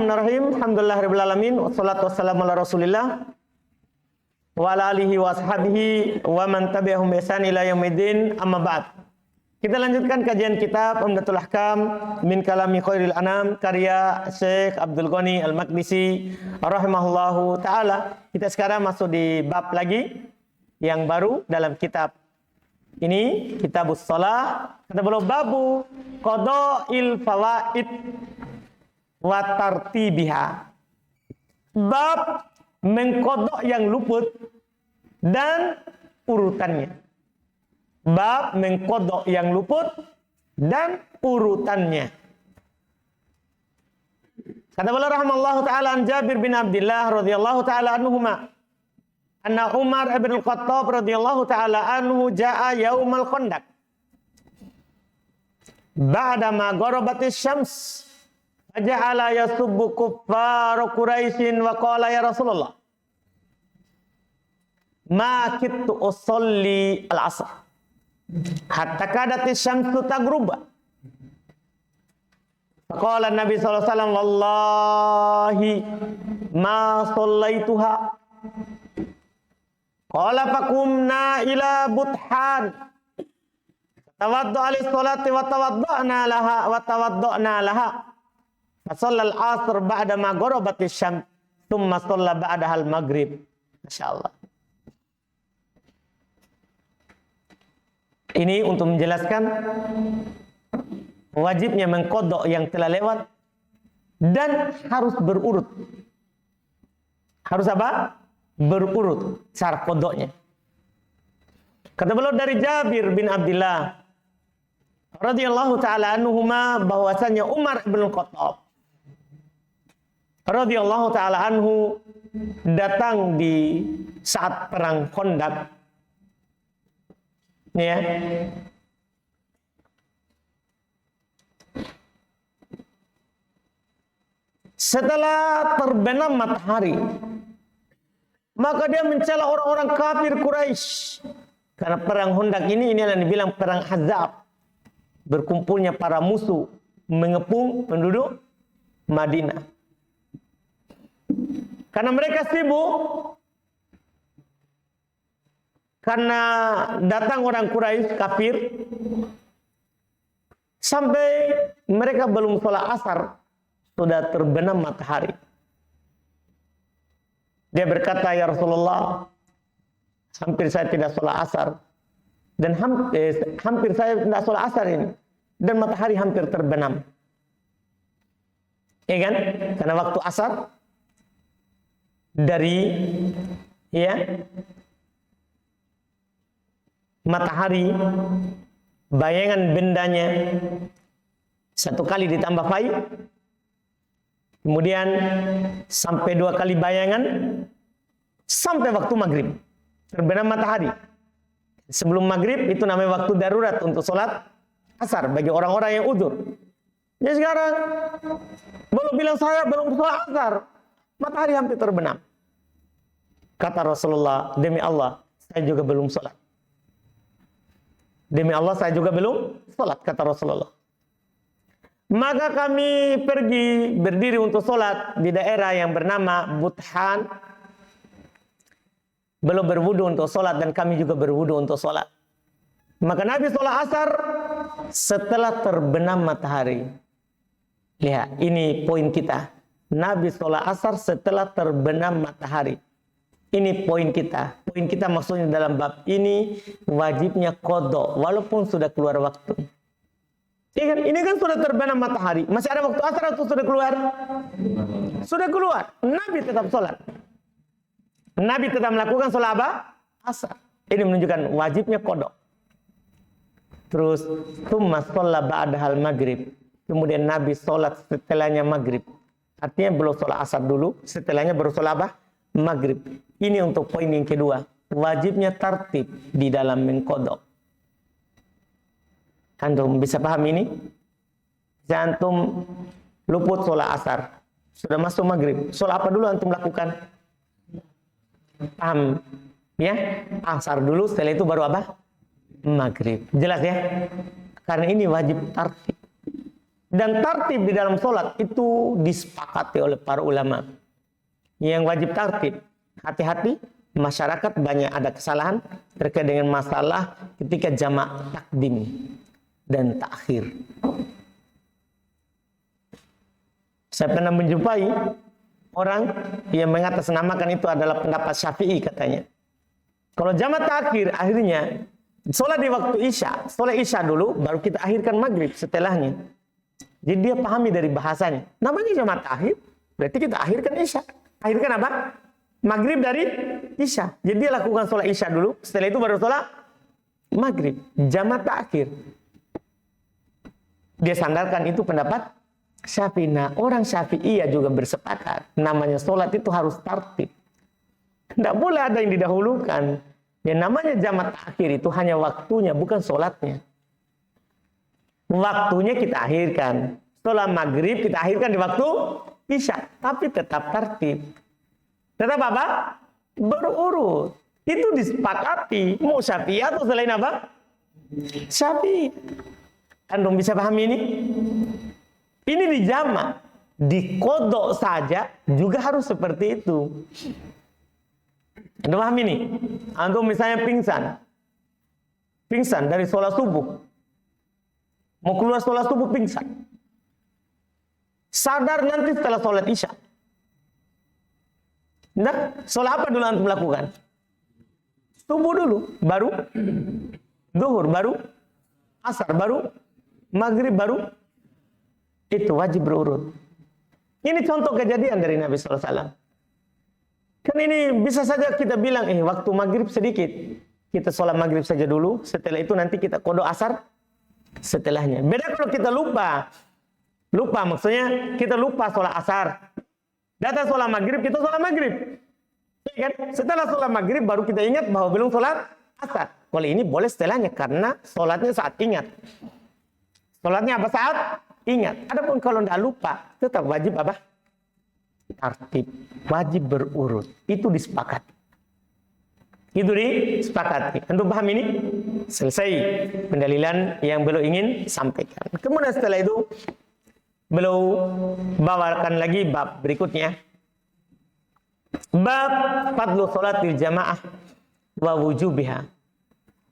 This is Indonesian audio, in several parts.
Bismillahirrahmanirrahim. Alhamdulillahirabbil alamin wassalatu wassalamu ala Rasulillah wa ala alihi wa ashabihi wa man tabi'ahum bi ihsan ila yaumiddin. Amma ba'd. Kita lanjutkan kajian kitab Umdatul Ahkam min kalami khairil anam karya Syekh Abdul Ghani Al-Maqdisi rahimahullahu taala. Kita sekarang masuk di bab lagi yang baru dalam kitab ini, Kitabus Shalah. Kata beliau babu qada'il fawaid wa tartibiha. Bab mengkodok yang luput dan urutannya. Bab mengkodok yang luput dan urutannya. Kata beliau rahimallahu taala an Jabir bin Abdullah radhiyallahu taala anhuma anna Umar ibn al-Khattab radhiyallahu taala anhu jaa yaumal Khandaq ba'da ma gharabatis syams faja'ala yasubbu kuffar Quraisyin wa qala ya Rasulullah ma kittu usalli al-'asr hatta kadatis syamsu taghruba. Faqala Nabi sallallahu alaihi wasallam wallahi ma sallaituha. Qala faqumna ila buthan tawaddu'a lis-salati wa tawadda'na laha fa shallal 'asr ba'da ma gharabatis syams thumma shalla ba'daha al-maghrib. Masyaallah. Ini untuk menjelaskan wajibnya mengkodok yang telah lewat dan harus berurut. Harus apa? Berurut cara kodoknya. Kata beliau dari Jabir bin Abdullah radhiyallahu taala anhuma bahwasanya Umar bin Khattab radhiyallahu taala anhu datang di saat perang Khandaq. Ya. Setelah terbenam matahari, maka dia mencela orang-orang kafir Quraisy. Karena perang Khandaq ini yang dibilang perang Ahzab. Berkumpulnya para musuh mengepung penduduk Madinah. Karena mereka sibuk karena datang orang Quraisy kafir sampai mereka belum sholat asar sudah terbenam matahari. Dia berkata, ya Rasulullah, hampir saya tidak sholat asar dan hampir saya tidak sholat asar ini dan matahari hampir terbenam. Ya kan? Karena waktu asar dari matahari, bayangan bendanya satu kali ditambah fai, kemudian sampai 2 kali bayangan sampai waktu maghrib terbenam matahari. Sebelum maghrib itu namanya waktu darurat untuk sholat asar bagi orang-orang yang udzur. Jadi sekarang belum bilang saya belum sholat asar, matahari hampir terbenam. Kata Rasulullah, demi Allah saya juga belum sholat. Demi Allah saya juga belum sholat, kata Rasulullah. Maka kami pergi berdiri untuk sholat di daerah yang bernama Buthan. Belum berwudu untuk sholat dan kami juga berwudu untuk sholat. Maka Nabi sholat asar setelah terbenam matahari. Lihat, ini poin kita. Nabi sholat asar setelah terbenam matahari. Ini poin kita. Poin kita maksudnya dalam bab ini wajibnya qada walaupun sudah keluar waktu. Ya kan? Ini kan sudah terbenam matahari. Masih ada waktu asar atau sudah keluar? Sudah keluar. Nabi tetap sholat. Nabi tetap melakukan sholat apa? Asar. Ini menunjukkan wajibnya qada. Terus tsumma shalla ba'dahal maghrib. Kemudian Nabi sholat setelahnya maghrib. Artinya belum sholat asar dulu, setelahnya baru sholat apa? Maghrib. Ini untuk poin yang kedua. Wajibnya tartib di dalam mengkodok. Antum bisa paham ini? Bisa antum luput sholat asar. Sudah masuk maghrib. Sholat apa dulu antum lakukan? Paham? Ya? Asar dulu, setelah itu baru apa? Maghrib. Jelas ya? Karena ini wajib tartib. Dan tertib di dalam sholat itu disepakati oleh para ulama. Yang wajib tertib, hati-hati, masyarakat banyak ada kesalahan terkait dengan masalah ketika jamak takdim dan takhir. Saya pernah menjumpai orang yang mengatasnamakan itu adalah pendapat Syafi'i katanya. Kalau jamak takhir akhirnya sholat di waktu Isya, sholat Isya dulu baru kita akhirkan maghrib setelahnya. Jadi dia pahami dari bahasanya. Namanya jamak takhir, berarti kita akhirkan Isya. Akhirkan apa? Maghrib dari Isya. Jadi dia lakukan sholat Isya dulu, setelah itu baru sholat maghrib. Jamak takhir. Dia sandarkan itu pendapat Syafi'i. Nah, orang Syafi'i juga bersepakat. Namanya sholat itu harus tertib. Tidak boleh ada yang didahulukan. Yang namanya jamak takhir itu hanya waktunya, bukan sholatnya. Waktunya kita akhirkan. Sholat maghrib kita akhirkan di waktu Isya. Tapi tetap tertib. Tetap apa? Berurut. Itu disepakati. Mau Syafi'i atau selain apa? Syafi'i. Anda bisa pahami ini? Ini di jamak. Di kodok saja juga harus seperti itu. Anda pahami ini? Anda misalnya pingsan. Pingsan dari sholat subuh. Mau keluar sholat subuh pingsan. Sadar nanti setelah sholat Isya. Nah, sholat apa dulu antum lakukan? Subuh dulu, baru zuhur, baru asar, baru maghrib, baru itu wajib berurut. Ini contoh kejadian dari Nabi SAW. Kan ini bisa saja kita bilang, waktu maghrib sedikit. Kita sholat maghrib saja dulu, setelah itu nanti kita kodok asar setelahnya. Beda kalau kita lupa. Lupa maksudnya kita lupa sholat asar. Datang sholat maghrib, kita sholat maghrib. Kan? Setelah sholat maghrib baru kita ingat bahwa belum sholat asar. Kalau ini boleh setelahnya karena sholatnya saat ingat. Sholatnya apa saat? Ingat. Adapun kalau tidak lupa, tetap wajib apa? Tertib. Wajib berurut. Itu disepakati. Itu disepakati. Untuk paham ini? Selesai pendalilan yang beliau ingin sampaikan. Kemudian setelah itu, beliau bawakan lagi bab berikutnya. Bab fadlu sholatil jamaah wa wujubiha.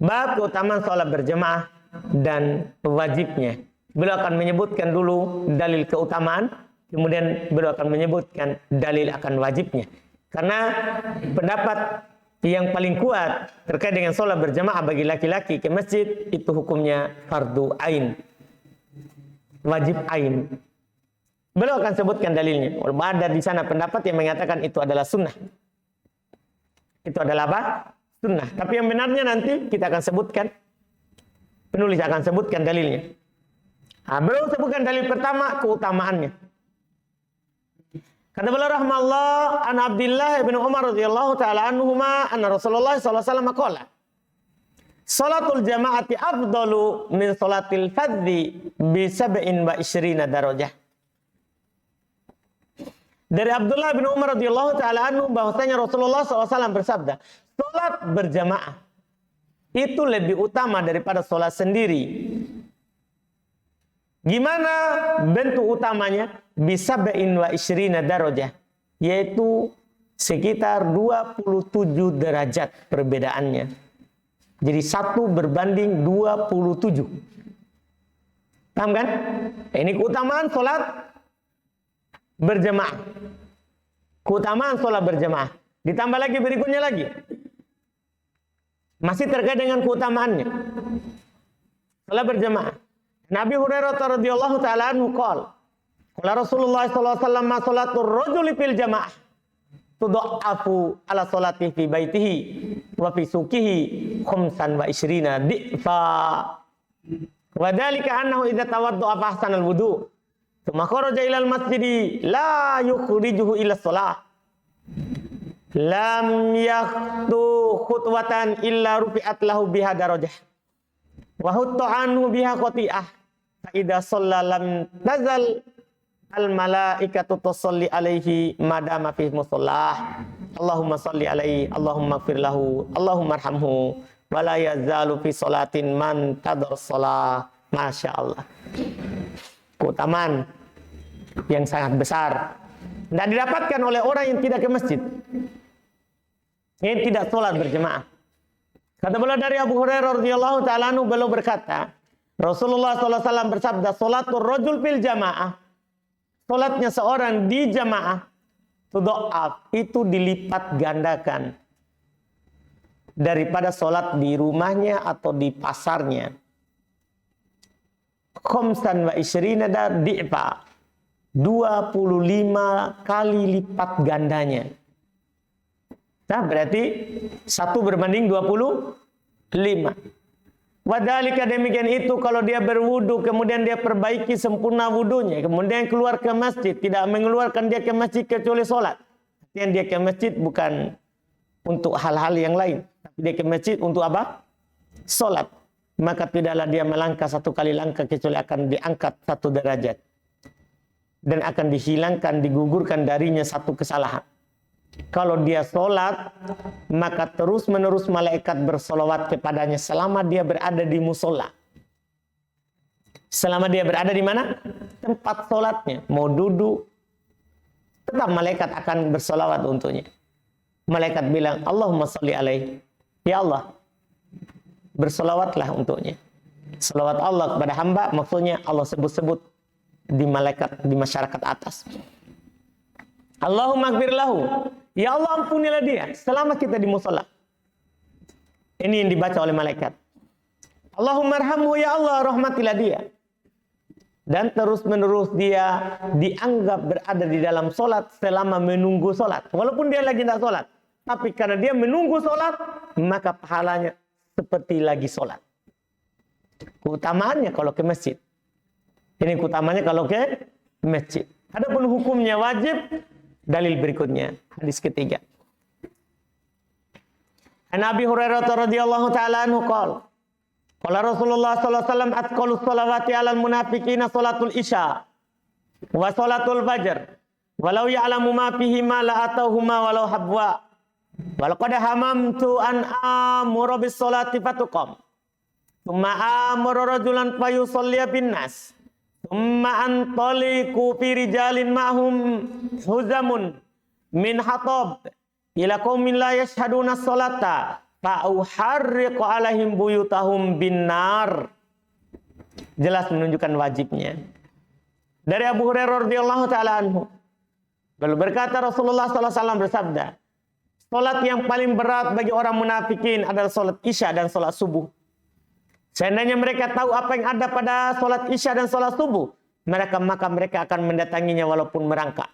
Bab keutamaan sholat berjamaah dan wajibnya. Beliau akan menyebutkan dulu dalil keutamaan, kemudian beliau akan menyebutkan dalil akan wajibnya. Karena pendapat yang paling kuat terkait dengan sholat berjamaah bagi laki-laki ke masjid itu hukumnya fardu ain, wajib ain. Beliau akan sebutkan dalilnya. Ada di sana pendapat yang mengatakan itu adalah sunnah. Itu adalah apa? Sunnah. Tapi yang benarnya nanti kita akan sebutkan. Penulis akan sebutkan dalilnya. Beliau sebutkan dalil pertama keutamaannya. Kata beliau rahmallah an Abdullah bin Umar radhiyallahu taala anhuma anna Rasulullah sallallahu alaihi wasallam qala salatul jama'ati afdalu min salatil fardhi bi 27 darajah. Dari Abdullah bin Umar radhiyallahu taala anhu bahwasanya Rasulullah SAW bersabda, salat berjamaah itu lebih utama daripada salat sendiri. Gimana bentuk utamanya? Bisa 27 darajah, yaitu sekitar 27 derajat perbedaannya. Jadi 1 berbanding 27. Paham kan? Ini keutamaan sholat berjamaah. Keutamaan sholat berjamaah. Ditambah lagi berikutnya lagi. Masih terkait dengan keutamaannya. Sholat berjamaah. Nabi Hurairah radhiyallahu taala anhu qala qala Rasulullah sallallahu alaihi wasallam salatul rajuli fil jamaah tudha'afu ala salati fi baitihi wa fi suqihi 25 difa wa dzalika annahu idza tawadda'a fa ahsana al-wudu thumma kharaja ila al-masjidi la yukhrijuhu ila shalah lam yakhtu khutwatan illa rufi'at lahu biha darajah wa hutta anhu biha khati'ah fa idza shalla lam tazal al malaikatu tusalli alaihi madama fi musallah Allahumma salli alaihi Allahumma ighfir lahu Allahumma arhamhu wa la yazalu fi salatin man tadar shalah. Masya Allah. keutamaan yang sangat besar. Tidak didapatkan oleh orang yang tidak ke masjid, yang tidak sholat berjamaah. Kata beliau dari Abu Hurairah radhiyallahu ta'ala anhu, beliau berkata, Rasulullah SAW bersabda, sholatul rajul fil jamaah, sholatnya seorang di jamaah, tudha'af, itu dilipat gandakan daripada sholat di rumahnya atau di pasarnya. Khamsan wa isyrina di'fa, 25 kali lipat gandanya. Nah, berarti 1 berbanding 25. Wadhalika, demikian itu kalau dia berwudu, kemudian dia perbaiki sempurna wudunya, kemudian keluar ke masjid, tidak mengeluarkan dia ke masjid kecuali sholat. Artinya dia ke masjid bukan untuk hal-hal yang lain, tapi dia ke masjid untuk apa? Sholat. Maka tidaklah dia melangkah 1 kali langkah kecuali akan diangkat 1 derajat. Dan akan dihilangkan, digugurkan darinya 1 kesalahan. Kalau dia sholat, maka terus-menerus malaikat bersolawat kepadanya selama dia berada di musola. Selama dia berada di mana? Tempat sholatnya. Mau duduk, tetap malaikat akan bersolawat untuknya. Malaikat bilang, Allahumma sholli alaihi. Ya Allah, bersolawatlah untuknya. Salawat Allah kepada hamba, maksudnya Allah sebut-sebut di malaikat, di masyarakat atas. Allahumma gfir lahu. Ya Allah, ampunilah dia selama kita di musola. Ini yang dibaca oleh malaikat. Allahumma arhamhu, ya Allah, rahmatilah dia. Dan terus-menerus dia dianggap berada di dalam solat selama menunggu solat. Walaupun dia lagi tidak solat, tapi karena dia menunggu solat, maka pahalanya seperti lagi solat. Keutamaannya kalau ke masjid. Ini keutamaannya kalau ke masjid. Adapun hukumnya wajib, dalil berikutnya, hadis ketiga. An Abi Hurairah radhiyallahu ta'ala anhu qala, qala Rasulullah sallallahu alaihi wasallam, atqalus sholawati 'alal munafiqina sholatul isya wa sholatul fajr walau ya'lamu ma fihi ma la atauhuma walau habwa wal qad hamamtu an amura bis sholati fatuqam thumma amara rajulan fayusalliya bin nas thumma antaliqu fi rijalin ma'hum huzamun min hatab ila qaumin la yashhaduna sholata fa uharriqu alaihim buyutahum binnar. Jelas menunjukkan wajibnya. Dari Abu Hurairah radhiyallahu taala anhu, lalu berkata Rasulullah sallallahu alaihi wasallam bersabda, salat yang paling berat bagi orang munafikin adalah salat Isya dan salat subuh. Seandainya mereka tahu apa yang ada pada salat Isya dan salat subuh, maka mereka akan mendatanginya walaupun merangkak.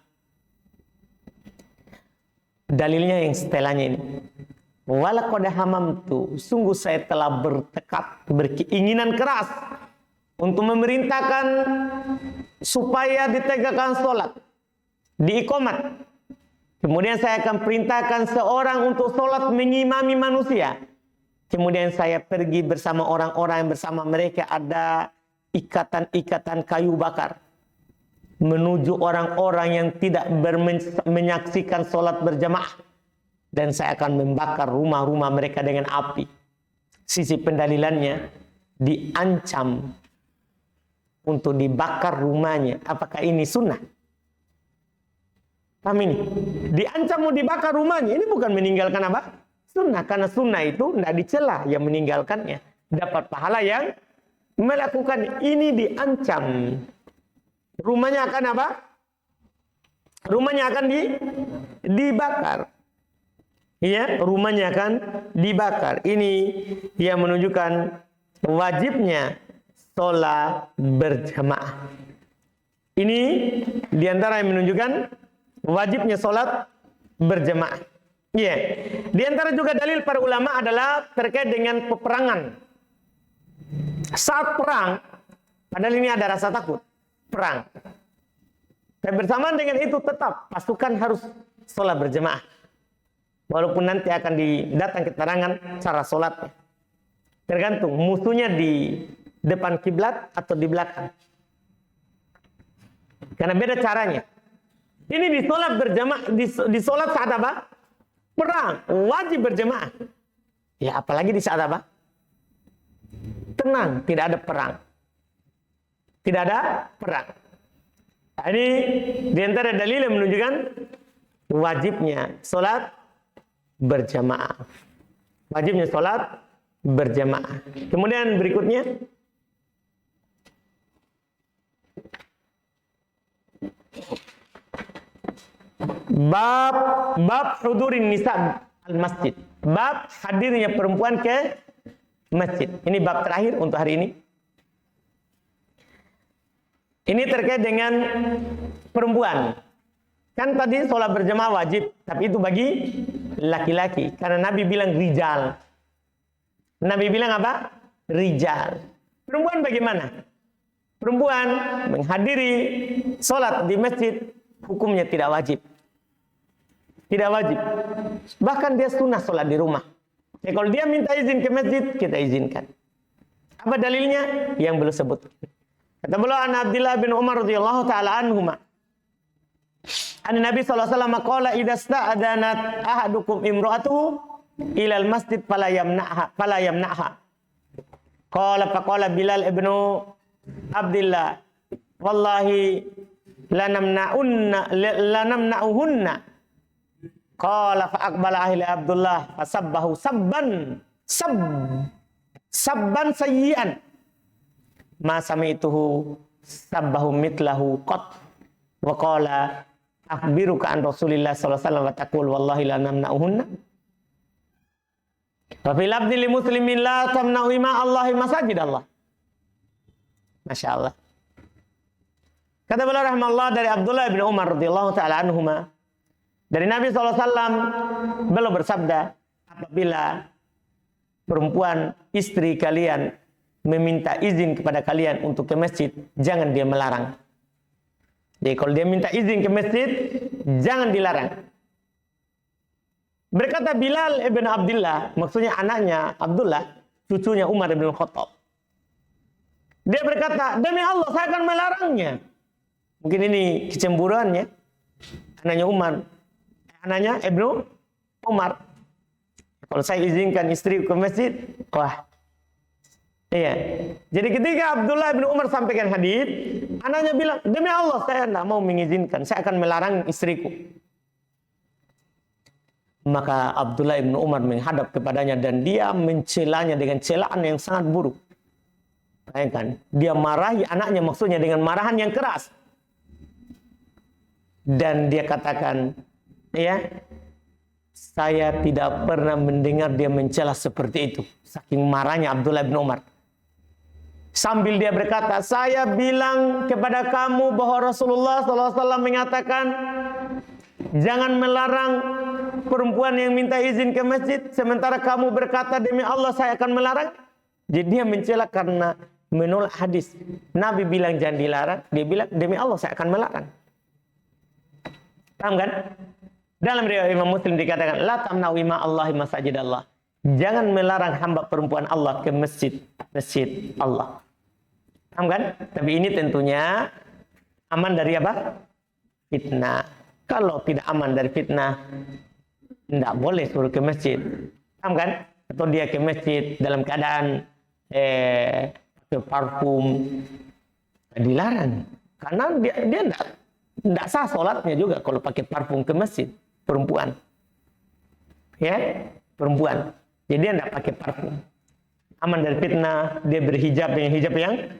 Dalilnya yang setelahnya ini. Walaqad hamamtu, sungguh saya telah bertekad, berkeinginan keras untuk memerintahkan supaya ditegakkan salat, diiqamat. Kemudian saya akan perintahkan seorang untuk salat mengimami manusia. Kemudian saya pergi bersama orang-orang yang bersama mereka ada ikatan-ikatan kayu bakar menuju orang-orang yang tidak menyaksikan sholat berjamaah, dan saya akan membakar rumah-rumah mereka dengan api. Sisi pendalilannya diancam untuk dibakar rumahnya. Apakah ini sunnah? Paham ini? Diancam mau dibakar rumahnya. Ini bukan meninggalkan apa? Sunnah. Karena sunnah itu tidak dicela yang meninggalkannya. Dapat pahala yang melakukan. Ini diancam. Rumahnya akan apa? Rumahnya akan dibakar. Ya, rumahnya akan dibakar. Ini yang menunjukkan wajibnya sholat berjamaah. Ini diantara yang menunjukkan wajibnya sholat berjamaah. Ya, diantara juga dalil para ulama adalah terkait dengan peperangan. Saat perang, padahal ini ada rasa takut. Perang. Dan bersamaan dengan itu tetap pasukan harus sholat berjamaah. Walaupun nanti akan datang keterangan cara sholatnya. Tergantung musuhnya di depan kiblat atau di belakang. Karena beda caranya. Ini di sholat berjamaah, di sholat saat apa? Perang, wajib berjamaah. Ya apalagi di saat apa? Tenang, tidak ada perang. tidak ada perang. Nah, ini di antara dalil yang menunjukkan wajibnya sholat berjamaah. Wajibnya sholat berjamaah. Kemudian berikutnya, bab hudurin nisa al masjid. Bab hadirnya perempuan ke masjid. Ini bab terakhir untuk hari ini. Ini terkait dengan perempuan. Kan tadi sholat berjamaah wajib, tapi itu bagi laki-laki. Karena Nabi bilang rijal. Nabi bilang apa? Rijal. Perempuan bagaimana? Perempuan menghadiri sholat di masjid, hukumnya tidak wajib. Tidak wajib. Bahkan dia sunnah sholat di rumah. Ya, kalau dia minta izin ke masjid, kita izinkan. Apa dalilnya? Yang belum sebut. Kata beliau an Abdullah bin Umar radhiyallahu taala anhuma. An Nabi sallallahu alaihi wasallam qala idza sta'adanat ahadukum imra'atuhu ila al-masjid fala yamna'ha. Qala faqala Bilal ibnu Abdullah wallahi lanamna'uhunna. Qala fa aqbala ahli Abdullah fasabbahu sabban sayyi'an. Ma sami'tuhu sabbahu mitlahu qat wa qala akhbiruka an Rasulillah sallallahu alaihi wasallam wa taqul wallahi la namna'uhunna wa fil abdi li muslimin la tamna'u ima Allahi masajid Allah. Masya Allah. Kata beliau rahimahullah dari Abdullah bin Umar radhiyallahu taala anhuma, dari Nabi sallallahu alaihi wasallam beliau bersabda, apabila perempuan istri kalian meminta izin kepada kalian untuk ke masjid, jangan dia melarang. Jadi kalau dia minta izin ke masjid, jangan dilarang. Berkata Bilal ibn Abdullah, maksudnya anaknya Abdullah, cucunya Umar ibn Khattab. Dia berkata, demi Allah saya akan melarangnya. Mungkin ini kecemburuannya. Anaknya Umar, anaknya Ibnu Umar. Kalau saya izinkan istri ke masjid, wah. Iya. Jadi ketika Abdullah bin Umar sampaikan hadis, anaknya bilang, demi Allah saya tidak mau mengizinkan, saya akan melarang istriku. Maka Abdullah bin Umar menghadap kepadanya dan dia mencelanya dengan celaan yang sangat buruk. Bayangkan, dia marahi anaknya maksudnya dengan marahan yang keras. Dan dia katakan, ya, saya tidak pernah mendengar dia mencela seperti itu. Saking marahnya Abdullah bin Umar. Sambil dia berkata, saya bilang kepada kamu bahwa Rasulullah SAW mengatakan, jangan melarang perempuan yang minta izin ke masjid, sementara kamu berkata, demi Allah saya akan melarang. Jadi dia mencela karena menolak hadis. Nabi bilang jangan dilarang, dia bilang demi Allah saya akan melarang. Paham kan? Dalam riwayat Imam Muslim dikatakan, la tamna'u ima Allahi masajid Allah. Jangan melarang hamba perempuan Allah ke masjid Allah. Paham kan? Tapi ini tentunya aman dari apa? Fitnah. Kalau tidak aman dari fitnah, tidak boleh suruh ke masjid. Paham kan? Atau dia ke masjid dalam keadaan ke parfum, dilarang. Karena dia tidak sah sholatnya juga kalau pakai parfum ke masjid. Perempuan. Ya, perempuan. Jadi dia tidak pakai parfum. Aman dari fitnah, dia berhijab dengan hijab yang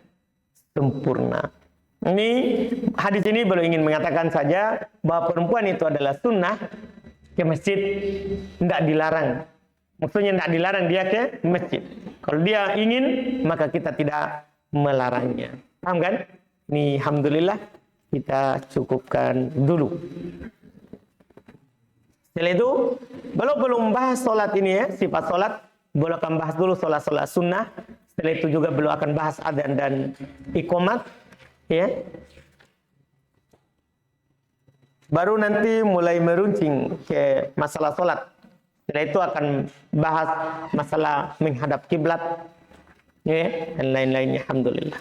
sempurna. Ini hadis ini baru ingin mengatakan saja bahwa perempuan itu adalah sunnah ke masjid, tidak dilarang. Maksudnya tidak dilarang dia ke masjid. Kalau dia ingin, maka kita tidak melarangnya. Paham kan? Ini alhamdulillah kita cukupkan dulu. Setelah itu, belum bahas sholat ini ya, sifat sholat, belum akan bahas dulu sholat-sholat sunnah. Setelah itu juga belum akan bahas adzan dan iqamat, ya. Baru nanti mulai meruncing ke masalah sholat. Setelah itu akan bahas masalah menghadap kiblat, ya, dan lain-lainnya. Alhamdulillah.